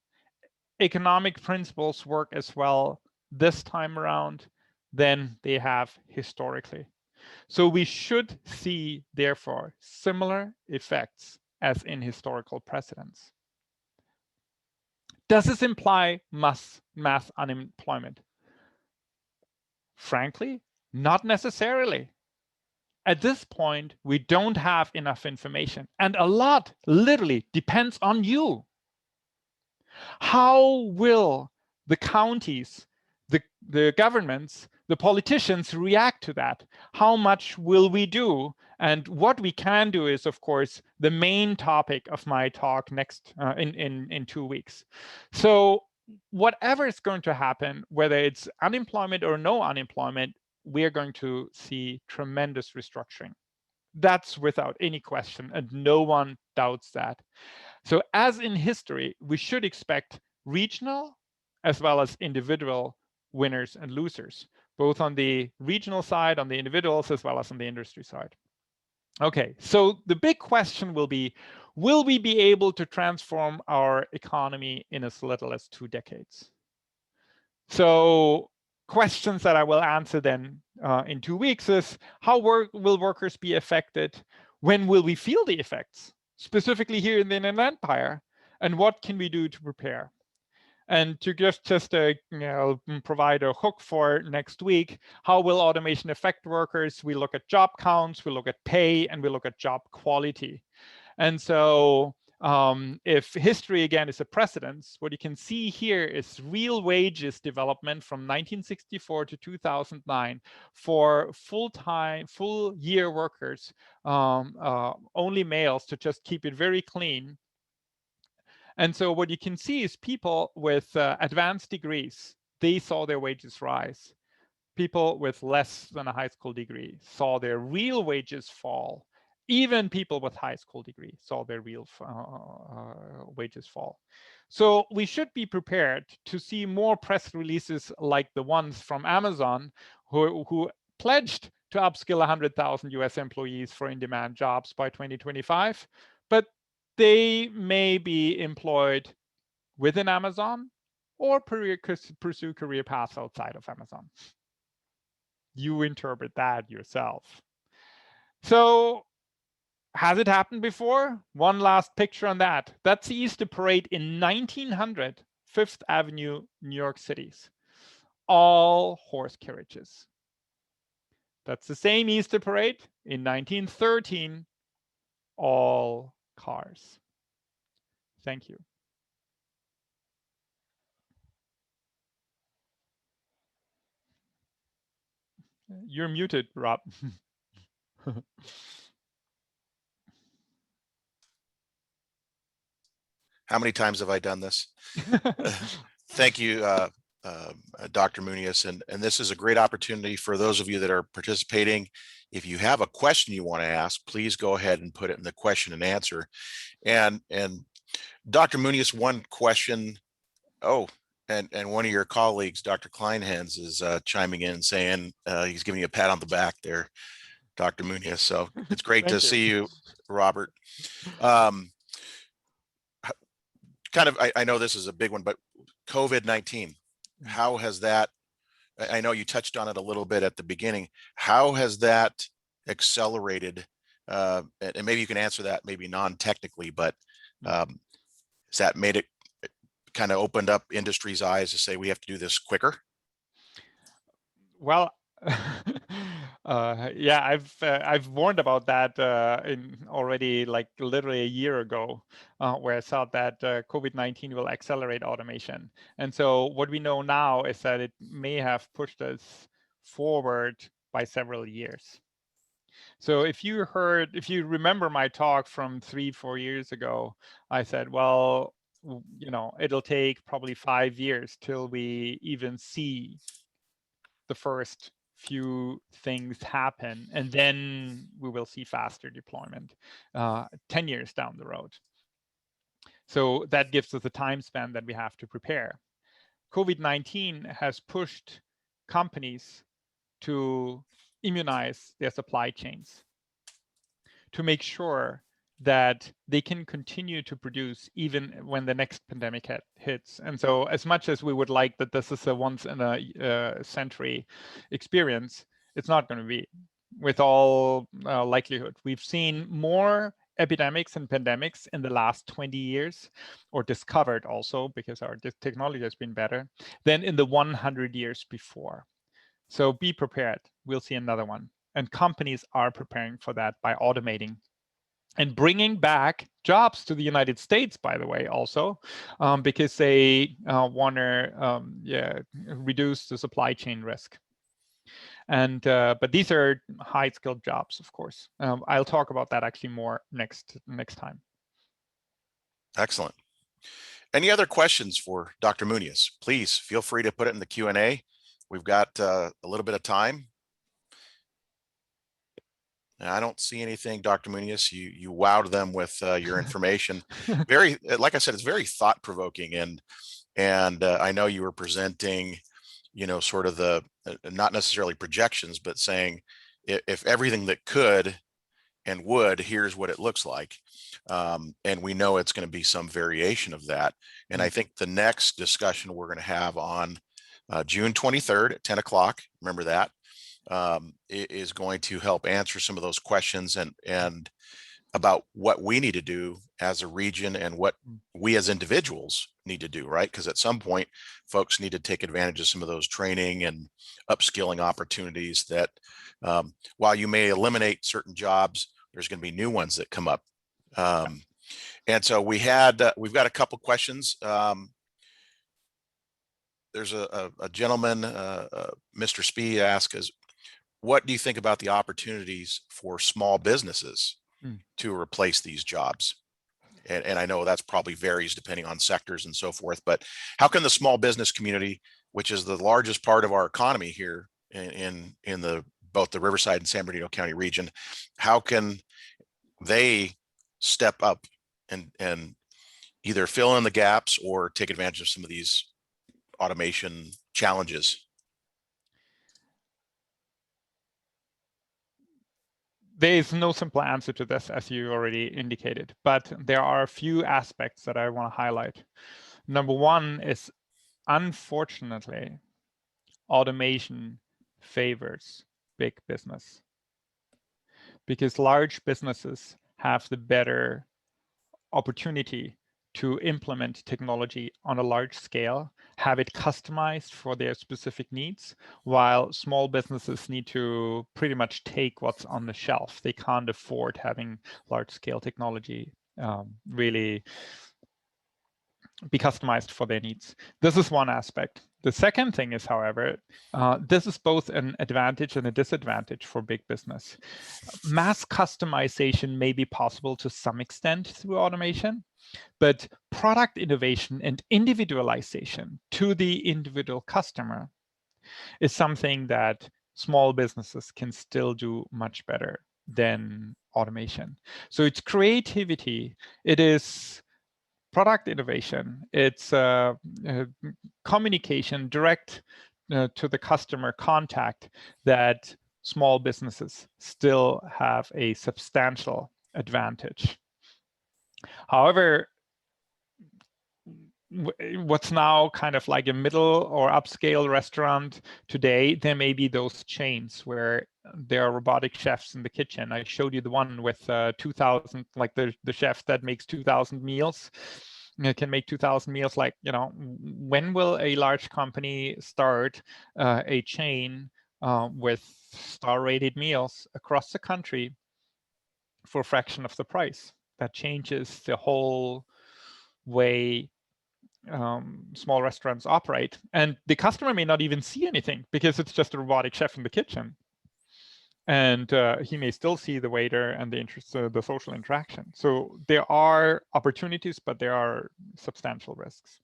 Economic principles work as well this time around than they have historically. So we should see, therefore, similar effects as in historical precedents. Does this imply mass unemployment? Frankly, not necessarily. At this point, we don't have enough information, and a lot literally depends on you. How will the counties, the governments, the politicians react to that? How much will we do? And what we can do is, of course, the main topic of my talk next in 2 weeks. So whatever is going to happen, whether it's unemployment or no unemployment, we're going to see tremendous restructuring. That's without any question, and no one doubts that. So as in history, we should expect regional as well as individual winners and losers, both on the regional side, on the individuals, as well as on the industry side. Okay, so the big question will we be able to transform our economy in as little as 2 decades? So questions that I will answer then in 2 weeks is, how will workers be affected? When will we feel the effects, specifically here in the Inland Empire? And what can we do to prepare? And to just provide a hook for next week, how will automation affect workers? We look at job counts, we look at pay, and we look at job quality. And so if history again is a precedence, what you can see here is real wages development from 1964 to 2009 for full-time, full-year workers, only males, to just keep it very clean. And so what you can see is people with advanced degrees, they saw their wages rise. People with less than a high school degree saw their real wages fall. Even people with high school degree saw their real wages fall. So we should be prepared to see more press releases like the ones from Amazon, who pledged to upskill 100,000 US employees for in-demand jobs by 2025, but they may be employed within Amazon or pursue career paths outside of Amazon. You interpret that yourself. So has it happened before? One last picture on that. That's the Easter Parade in 1900, Fifth Avenue, New York City. All horse carriages. That's the same Easter Parade in 1913, all cars. Thank you. You're muted, Rob. How many times have I done this? Thank you, Dr. Moenius. And this is a great opportunity for those of you that are participating. If you have a question you want to ask, please go ahead and put it in the question and answer. And Dr. Moenius, one question. Oh, and one of your colleagues, Dr. Kleinhans, is chiming in saying he's giving you a pat on the back there, Dr. Moenius. So it's great to see you, Robert. Kind of, I know this is a big one, but COVID-19, how has that, I know you touched on it a little bit at the beginning, how has that accelerated, and maybe you can answer that maybe non-technically, but has that made it kind of opened up industry's eyes to say we have to do this quicker? Well, yeah, I've warned about that in already like literally a year ago, where I thought that COVID-19 will accelerate automation. And so what we know now is that it may have pushed us forward by several years. So if you remember my talk from 3-4 years ago, I said, well, you know, it'll take probably 5 years till we even see the first few things happen, and then we will see faster deployment 10 years down the road. So that gives us a time span that we have to prepare. COVID-19 has pushed companies to immunize their supply chains, to make sure that they can continue to produce even when the next pandemic hits. And so as much as we would like that this is a once in a century experience, it's not going to be, with all likelihood. We've seen more epidemics and pandemics in the last 20 years, or discovered also because our technology has been better, than in the 100 years before. So be prepared. We'll see another one. And companies are preparing for that by automating and bringing back jobs to the United States, by the way, also, because they want to reduce the supply chain risk. And but these are high-skilled jobs, of course. I'll talk about that actually more next time. Excellent. Any other questions for Dr. Moenius? Please feel free to put it in the Q&A. We've got a little bit of time. I don't see anything, Dr. Moenius. You wowed them with your information. Very, like I said, it's very thought-provoking, and I know you were presenting, you know, sort of the not necessarily projections, but saying if everything that could and would, here's what it looks like, and we know it's going to be some variation of that. And I think the next discussion we're going to have on June 23rd at 10 o'clock. Remember that. Is going to help answer some of those questions and about what we need to do as a region and what we as individuals need to do, right? Because at some point, folks need to take advantage of some of those training and upskilling opportunities that while you may eliminate certain jobs, there's going to be new ones that come up. And so we've got a couple questions. There's a gentleman, Mr. Spee, asks us, what do you think about the opportunities for small businesses to replace these jobs? And I know that's probably varies depending on sectors and so forth, but how can the small business community, which is the largest part of our economy here in both the Riverside and San Bernardino County region, how can they step up and either fill in the gaps or take advantage of some of these automation challenges? There is no simple answer to this, as you already indicated, but there are a few aspects that I want to highlight. Number one is, unfortunately, automation favors big business because large businesses have the better opportunity to implement technology on a large scale, have it customized for their specific needs, while small businesses need to pretty much take what's on the shelf. They can't afford having large-scale technology really be customized for their needs. This is one aspect. The second thing is, however, this is both an advantage and a disadvantage for big business. Mass customization may be possible to some extent through automation, but product innovation and individualization to the individual customer is something that small businesses can still do much better than automation. So it's creativity, it is product innovation, it's communication direct to the customer contact that small businesses still have a substantial advantage. However, what's now kind of like a middle or upscale restaurant today, there may be those chains where there are robotic chefs in the kitchen. I showed you the one with 2,000, like the chef that makes 2,000 meals. It can make 2,000 meals. Like, you know, when will a large company start a chain with star-rated meals across the country for a fraction of the price? That changes the whole way small restaurants operate, and the customer may not even see anything because it's just a robotic chef in the kitchen, and he may still see the waiter and the social interaction. So there are opportunities, but there are substantial risks.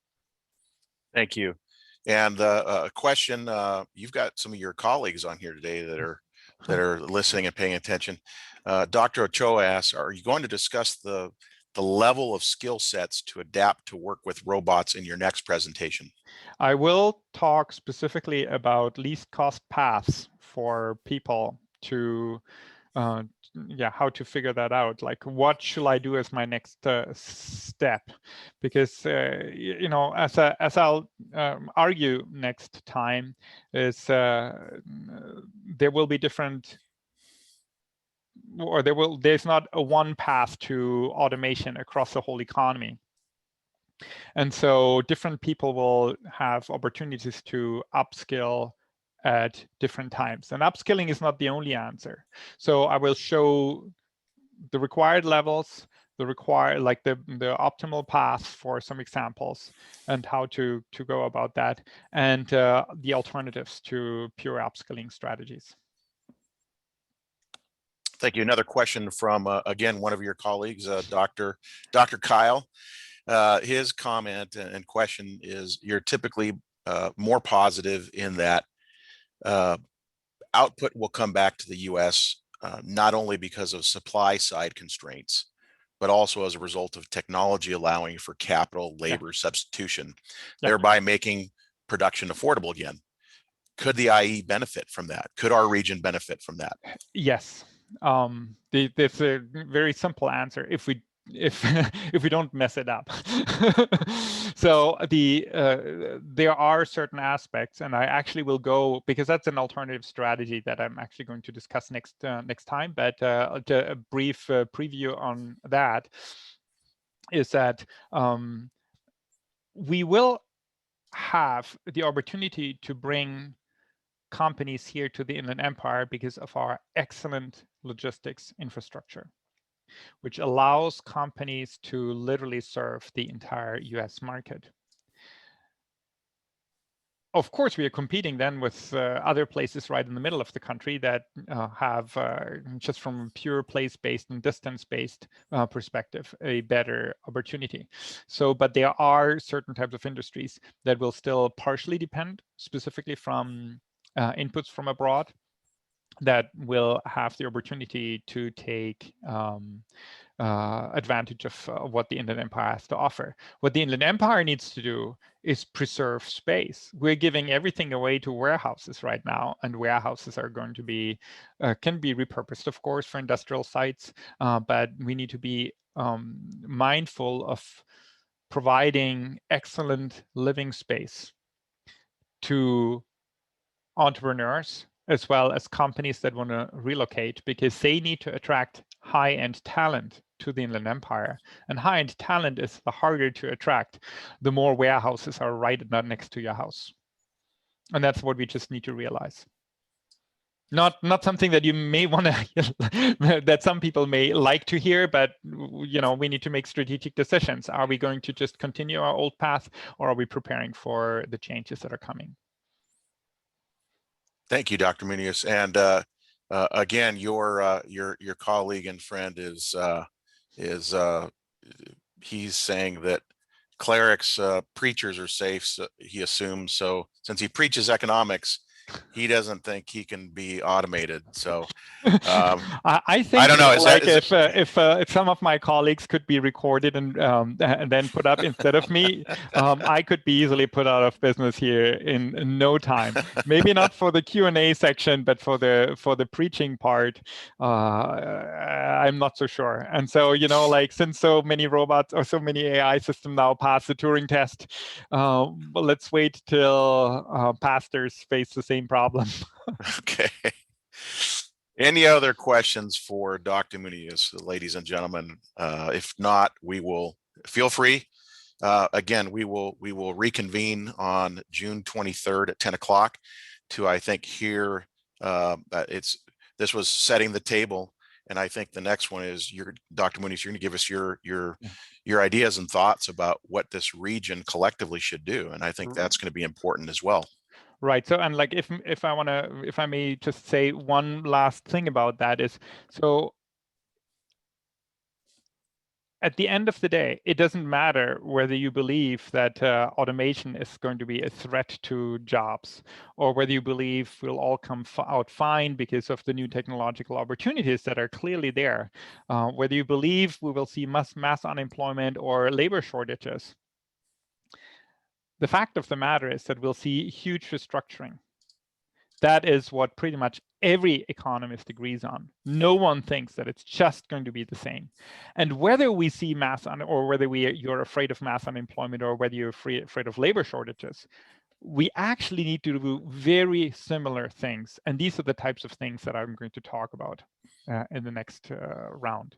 Thank you. And a question, you've got some of your colleagues on here today that are listening and paying attention. Dr. Ochoa asks, are you going to discuss the level of skill sets to adapt to work with robots in your next presentation? I will talk specifically about least cost paths for people to how to figure that out. Like, what should I do as my next step? Because you know, as I'll argue next time, is there will be different, or there's not a one path to automation across the whole economy. And so different people will have opportunities to upskill at different times. And upskilling is not the only answer. So I will show the required levels, the optimal path for some examples, and how to go about that, and the alternatives to pure upskilling strategies. Thank you. Another question from, again, one of your colleagues, Dr. Kyle. His comment and question is, you're typically more positive in that output will come back to the US, not only because of supply side constraints, but also as a result of technology allowing for capital labor substitution, thereby making production affordable again. Could the IE benefit from that? Could our region benefit from that? Yes. It's a very simple answer if we don't mess it up. So there are certain aspects, and I actually will go, because that's an alternative strategy that I'm actually going to discuss next time. But a brief preview on that is that we will have the opportunity to bring companies here to the Inland Empire because of our excellent logistics infrastructure, which allows companies to literally serve the entire US market. Of course, we are competing then with other places right in the middle of the country that have, just from a pure place-based and distance-based perspective, a better opportunity. So, but there are certain types of industries that will still partially depend specifically from inputs from abroad, that will have the opportunity to take advantage of what the Inland Empire has to offer. What the Inland Empire needs to do is preserve space. We're giving everything away to warehouses right now, and warehouses are going to be, can be repurposed, of course, for industrial sites, but we need to be mindful of providing excellent living space to entrepreneurs as well as companies that want to relocate, because they need to attract high-end talent to the Inland Empire. And high-end talent is the harder to attract the more warehouses are right next to your house. And that's what we just need to realize. Not something that you may want to, that some people may like to hear, but we need to make strategic decisions. Are we going to just continue our old path, or are we preparing for the changes that are coming? Thank you, Dr. Moenius. And again, your colleague and friend is he's saying that clerics, preachers are safe, so he assumes. So since he preaches economics, he doesn't think he can be automated. So I think, I don't know. If some of my colleagues could be recorded and then put up instead of me, I could be easily put out of business here in no time. Maybe not for the Q&A section, but for the preaching part, I'm not so sure. And so since so many robots or so many AI systems now pass the Turing test, well, let's wait till pastors face the same problem. Okay. Any other questions for Dr. Moenius, ladies and gentlemen? If not, we will feel free. Again, we will reconvene on June 23rd at 10 o'clock to, I think, hear this was setting the table. And I think the next one is Dr. Moenius, you're going to give us your ideas and thoughts about what this region collectively should do. And I think that's going to be important as well. Right. So, and if I may just say one last thing about that is, so at the end of the day, it doesn't matter whether you believe that automation is going to be a threat to jobs, or whether you believe we'll all come out fine because of the new technological opportunities that are clearly there, whether you believe we will see mass unemployment or labor shortages. The fact of the matter is that we'll see huge restructuring. That is what pretty much every economist agrees on. No one thinks that it's just going to be the same. And whether we see or whether you're afraid of mass unemployment, or whether you're afraid of labor shortages, we actually need to do very similar things. And these are the types of things that I'm going to talk about in the next round.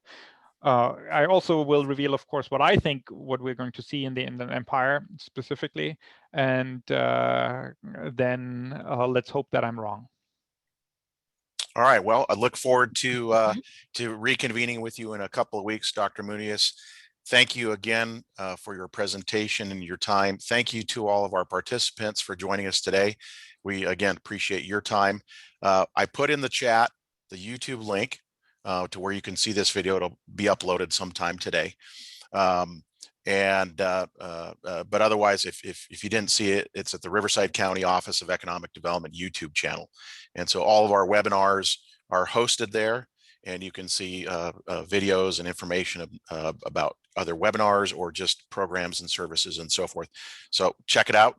I also will reveal, of course, what I think what we're going to see in the Inland Empire specifically, and then let's hope that I'm wrong. All right. Well, I look forward to reconvening with you in a couple of weeks, Dr. Moenius. Thank you again for your presentation and your time. Thank you to all of our participants for joining us today. We, again, appreciate your time. I put in the chat the YouTube link to where you can see this video. It'll be uploaded sometime today. But otherwise, if you didn't see it, it's at the Riverside County Office of Economic Development YouTube channel. And so all of our webinars are hosted there, and you can see videos and information about other webinars or just programs and services and so forth. So check it out.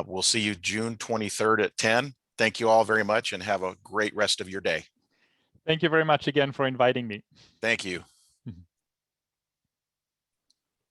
We'll see you June 23rd at 10. Thank you all very much and have a great rest of your day. Thank you very much again for inviting me. Thank you.